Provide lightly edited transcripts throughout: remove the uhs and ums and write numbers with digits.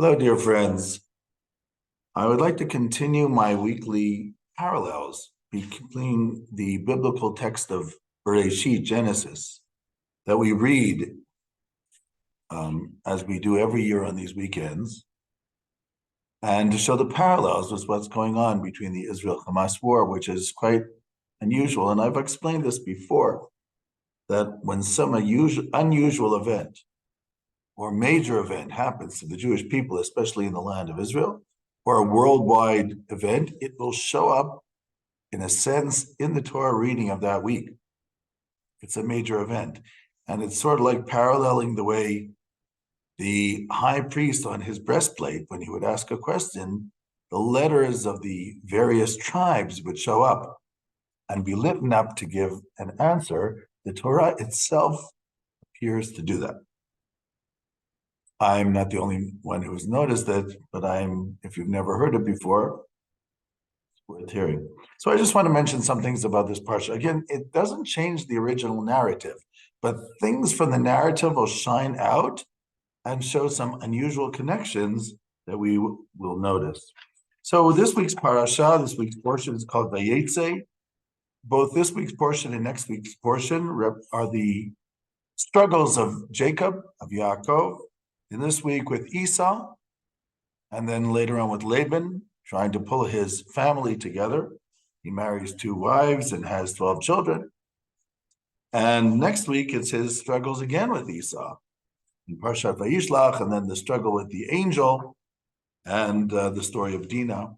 Hello, dear friends. I would like to continue my weekly parallels between the biblical text of Bereshit, Genesis, that we read as we do every year on these weekends, and to show the parallels with what's going on between the Israel Hamas war, which is quite unusual. And I've explained this before, that when some unusual event or major event happens to the Jewish people, especially in the land of Israel, or a worldwide event, it will show up, in a sense, in the Torah reading of that week. It's a major event. And it's sort of like paralleling the way the high priest on his breastplate, when he would ask a question, the letters of the various tribes would show up and be lit up to give an answer. The Torah itself appears to do that. I'm not the only one who's noticed it, but if you've never heard it before, it's worth hearing. So I just want to mention some things about this parsha. Again, it doesn't change the original narrative, but things from the narrative will shine out and show some unusual connections that we will notice. So this week's parasha, this week's portion is called Vayetze. Both this week's portion and next week's portion are the struggles of Jacob, of Yaakov, in this week with Esau, and then later on with Laban, trying to pull his family together. He marries 2 wives and has 12 children. And next week, it's his struggles again with Esau in Parshat Vayishlach, and then the struggle with the angel and the story of Dinah.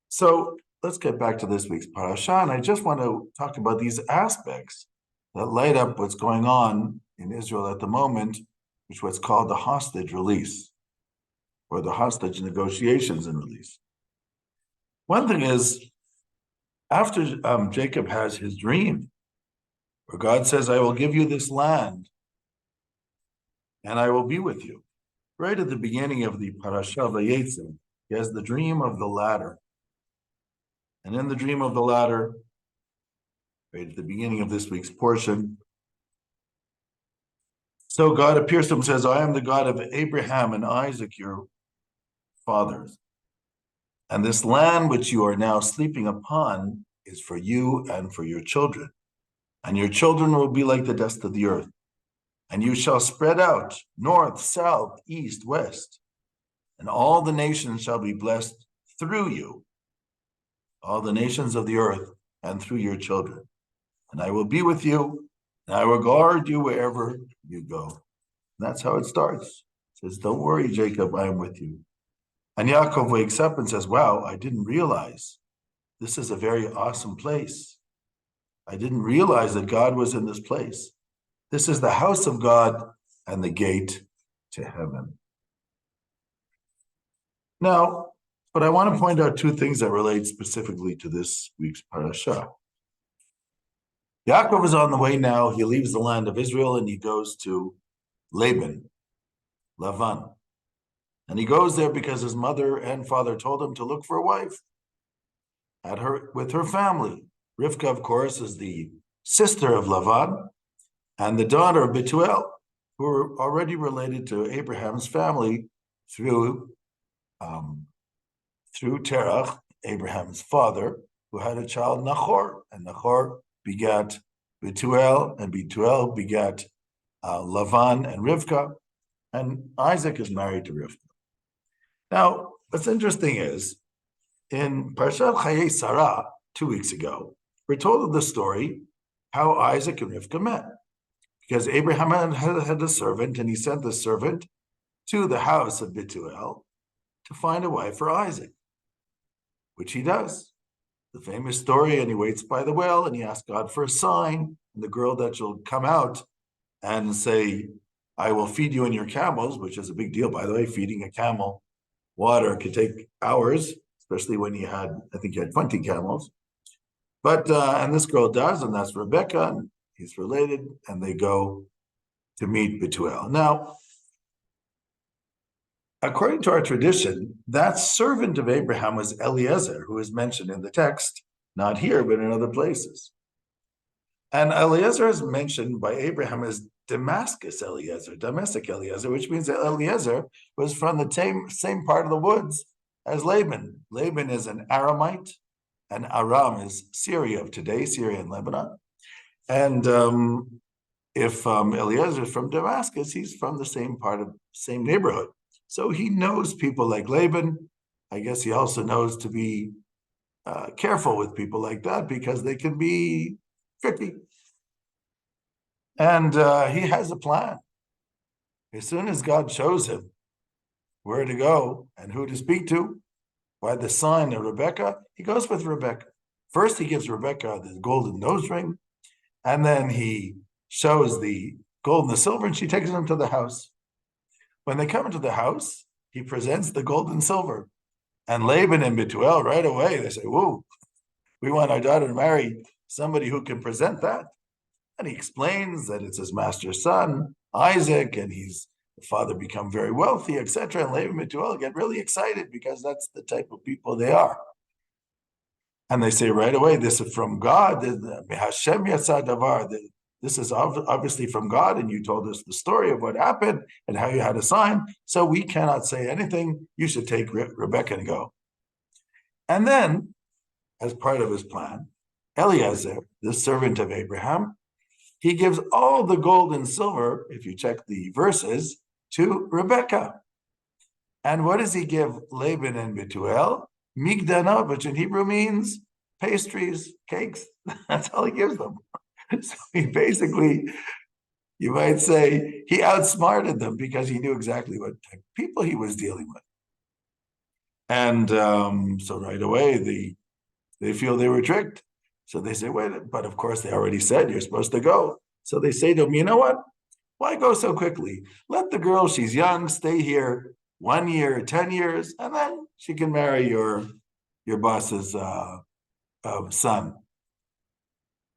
So let's get back to this week's parasha, and I just want to talk about these aspects that light up what's going on in Israel at the moment, which is what's called the hostage release, or the hostage negotiations and release. One thing is, after Jacob has his dream, where God says, I will give you this land, and I will be with you. Right at the beginning of the parasha Vayetze, he has the dream of the ladder. And in the dream of the ladder, right at the beginning of this week's portion, so God appears to him and says, I am the God of Abraham and Isaac, your fathers. And this land which you are now sleeping upon is for you and for your children. And your children will be like the dust of the earth. And you shall spread out north, south, east, west. And all the nations shall be blessed through you, all the nations of the earth, and through your children. And I will be with you, and I will guard you wherever you go. And that's how it starts. It says, don't worry, Jacob, I am with you. And Yaakov wakes up and says, wow, I didn't realize this is a very awesome place. I didn't realize that God was in this place. This is the house of God and the gate to heaven. Now, but I want to point out 2 things that relate specifically to this week's parasha. Yaakov is on the way now. He leaves the land of Israel and he goes to Laban. And he goes there because his mother and father told him to look for a wife with her family. Rivka, of course, is the sister of Lavan and the daughter of Bethuel, who were already related to Abraham's family through Terach, Abraham's father, who had a child, Nahor, and Nahor begat Bethuel, and Bethuel begat Lavan and Rivka, and Isaac is married to Rivka. Now, what's interesting is, in Parshat Chayei Sarah, 2 weeks ago, we're told of the story how Isaac and Rivka met. Because Abraham had a servant, and he sent the servant to the house of Bethuel to find a wife for Isaac, which he does. The famous story, and he waits by the well, and he asks God for a sign, and the girl that shall come out and say, I will feed you and your camels, which is a big deal, by the way. Feeding a camel water could take hours, especially when he had 20 camels. But, and this girl does, and that's Rebecca, and he's related, and they go to meet Bethuel. Now, according to our tradition, that servant of Abraham was Eliezer, who is mentioned in the text, not here, but in other places. And Eliezer is mentioned by Abraham as Damascus Eliezer, domestic Eliezer, which means that Eliezer was from the same part of the woods as Laban. Laban is an Aramite, and Aram is Syria of today, Syria and Lebanon. And if Eliezer is from Damascus, he's from the same neighborhood. So he knows people like Laban. I guess he also knows to be careful with people like that because they can be tricky. And he has a plan. As soon as God shows him where to go and who to speak to, by the sign of Rebecca, he goes with Rebecca. First, he gives Rebecca the golden nose ring, and then he shows the gold and the silver, and she takes them to the house. When they come into the house, he presents the gold and silver. And Laban and Bethuel, right away, they say, whoa, we want our daughter to marry somebody who can present that. And he explains that it's his master's son, Isaac, and the father become very wealthy, etc. And Laban and Bethuel get really excited because that's the type of people they are. And they say right away, this is from God. Hashem yatsa davar. This is obviously from God, and you told us the story of what happened and how you had a sign, so we cannot say anything. You should take Rebecca and go. And then, as part of his plan, Eliezer, the servant of Abraham, he gives all the gold and silver, if you check the verses, to Rebecca. And what does he give Laban and Bethuel? Migdana, which in Hebrew means pastries, cakes. That's all he gives them. So he basically, you might say, he outsmarted them because he knew exactly what type of people he was dealing with. And so right away, they feel they were tricked. So they say, wait, but of course they already said you're supposed to go. So they say to him, you know what? Why go so quickly? Let the girl, she's young, stay here 1 year, 10 years, and then she can marry your boss's son.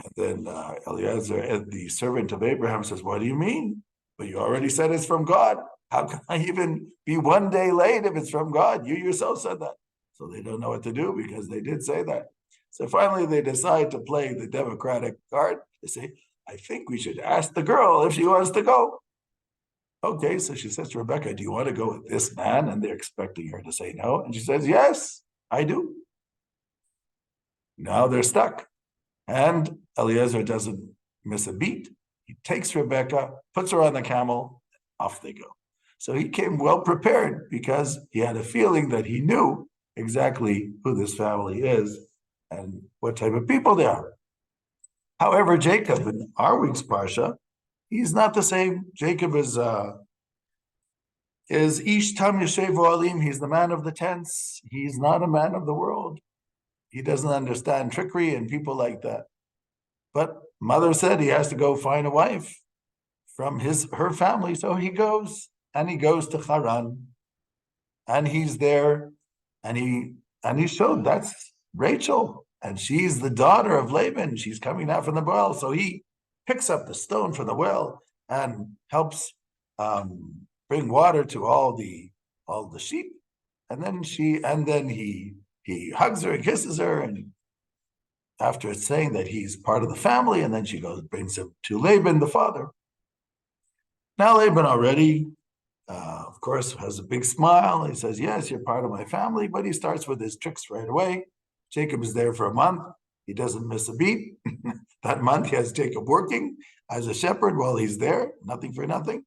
And then Eliezer, the servant of Abraham, says, what do you mean? But you already said it's from God. How can I even be 1 day late if it's from God? You yourself said that. So they don't know what to do because they did say that. So finally they decide to play the democratic card. They say, I think we should ask the girl if she wants to go. Okay, so she says to Rebecca, do you want to go with this man? And they're expecting her to say no. And she says, yes, I do. Now they're stuck. And Eliezer doesn't miss a beat. He takes Rebecca, puts her on the camel, off they go. So he came well prepared because he had a feeling that he knew exactly who this family is and what type of people they are. However, Jacob in our week's parsha, he's not the same. Jacob is Ish Tam Yeshev Oalim. He's the man of the tents. He's not a man of the world. He doesn't understand trickery and people like that. But mother said he has to go find a wife from her family. So he goes, and he goes to Haran. And he's there, and he showed that's Rachel. And she's the daughter of Laban. She's coming out from the well. So he picks up the stone from the well and helps bring water to all the sheep. And then he hugs her and kisses her, and after saying that he's part of the family, and then she brings him to Laban, the father. Now Laban already, of course, has a big smile. He says, yes, you're part of my family, but he starts with his tricks right away. Jacob is there for a month. He doesn't miss a beat. That month he has Jacob working as a shepherd while he's there, nothing for nothing.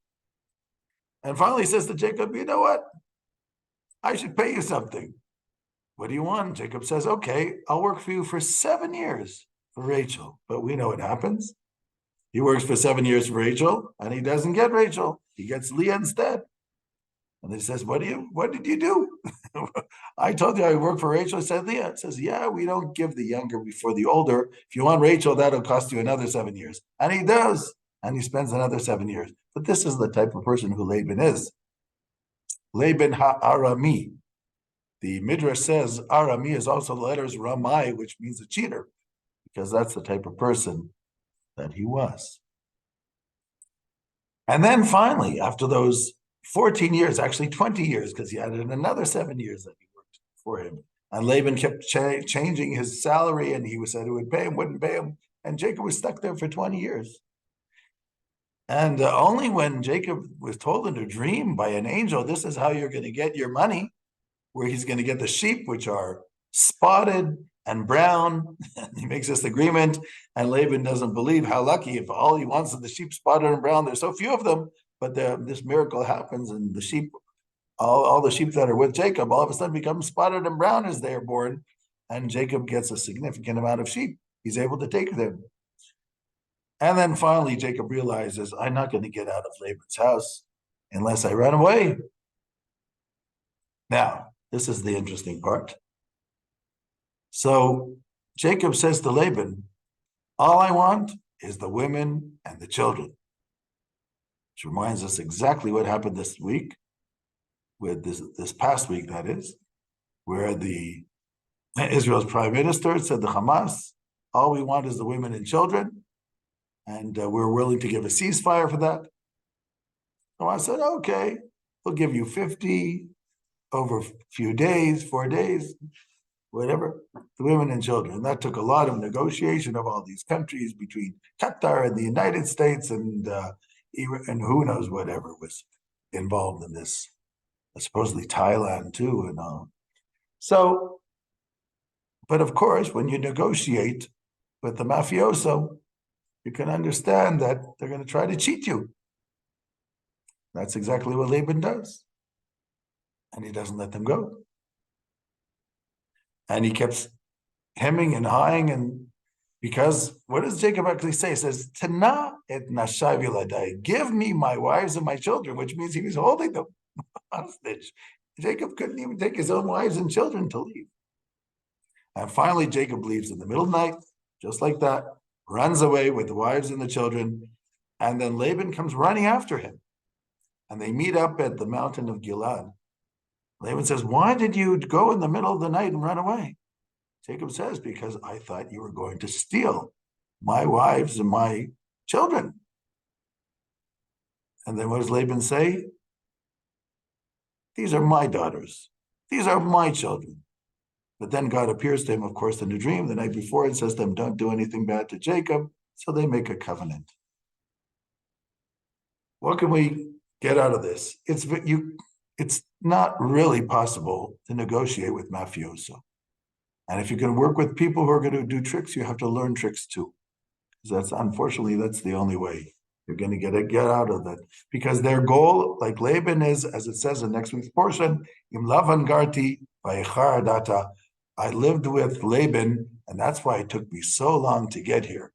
And finally he says to Jacob, you know what? I should pay you something. What do you want? Jacob says, okay, I'll work for you for 7 years for Rachel. But we know what happens. He works for 7 years for Rachel, and he doesn't get Rachel. He gets Leah instead. And he says, what did you do? I told you I work for Rachel. He said, Leah. It says, yeah, we don't give the younger before the older. If you want Rachel, that'll cost you another 7 years. And he does. And he spends another 7 years. But this is the type of person who Laban is. Laban ha'arami. The Midrash says Arami is also the letters Ramai, which means a cheater, because that's the type of person that he was. And then finally, after those 14 years, actually 20 years, because he added another 7 years that he worked for him. And Laban kept changing his salary, and he said he would pay him, wouldn't pay him. And Jacob was stuck there for 20 years. And only when Jacob was told in a dream by an angel, this is how you're going to get your money, where he's going to get the sheep, which are spotted and brown. He makes this agreement, and Laban doesn't believe. How lucky, if all he wants is the sheep spotted and brown. There's so few of them, but this miracle happens, and the sheep, all the sheep that are with Jacob, all of a sudden become spotted and brown as they are born, and Jacob gets a significant amount of sheep. He's able to take them. And then finally, Jacob realizes, I'm not going to get out of Laban's house unless I run away. Now, this is the interesting part. So Jacob says to Laban, all I want is the women and the children, which reminds us exactly what happened this week, with this past week, that is, where the Israel's prime minister said to Hamas, all we want is the women and children, and we're willing to give a ceasefire for that. So I said, okay, we'll give you 50 over a few days, 4 days, whatever, the women and children. That took a lot of negotiation of all these countries between Qatar and the United States and who knows whatever was involved in this, supposedly Thailand too and all. So, but of course, when you negotiate with the mafioso, you can understand that they're going to try to cheat you. That's exactly what Laban does. And he doesn't let them go. And he kept hemming and hawing, and because what does Jacob actually say? He says, Tana et nashav yiladai, give me my wives and my children, which means he was holding them hostage. Jacob couldn't even take his own wives and children to leave. And finally, Jacob leaves in the middle of the night, just like that, runs away with the wives and the children, and then Laban comes running after him. And they meet up at the mountain of Gilad. Laban says, why did you go in the middle of the night and run away? Jacob says, because I thought you were going to steal my wives and my children. And then what does Laban say? These are my daughters. These are my children. But then God appears to him, of course, in a dream the night before and says to him, don't do anything bad to Jacob. So they make a covenant. What can we get out of this? It's not really possible to negotiate with mafioso. And if you're going to work with people who are going to do tricks, you have to learn tricks too. Because unfortunately, that's the only way you're going to get out of that. Because their goal, like Laban is, as it says in next week's portion, Im Lavan Garti Vayechar Data. I lived with Laban, and that's why it took me so long to get here.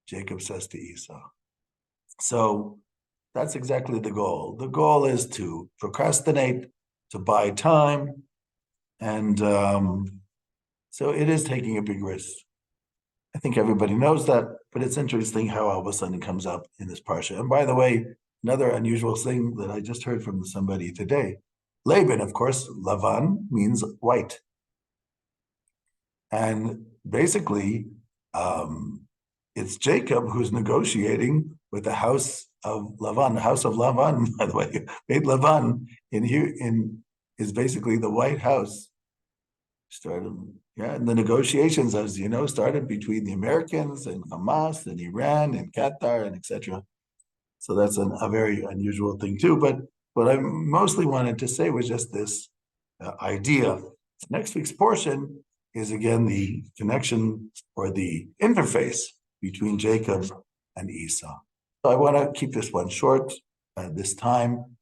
Jacob says to Esau. So that's exactly the goal. The goal is to procrastinate, to buy time, and so it is taking a big risk. I think everybody knows that, but it's interesting how all of a sudden it comes up in this parsha. And by the way, another unusual thing that I just heard from somebody today, Laban, of course, Lavan means white. And basically, it's Jacob who's negotiating with the house of Lavan. The house of Lavan, by the way, Beit Lavan is basically the White House. And the negotiations, as you know, started between the Americans and Hamas and Iran and Qatar and etc. So that's a very unusual thing too. But what I mostly wanted to say was just this idea. Next week's portion is again the connection or the interface between Jacob and Esau. So I want to keep this one short this time.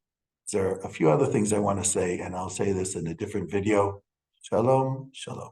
There are a few other things I want to say, and I'll say this in a different video. Shalom, shalom.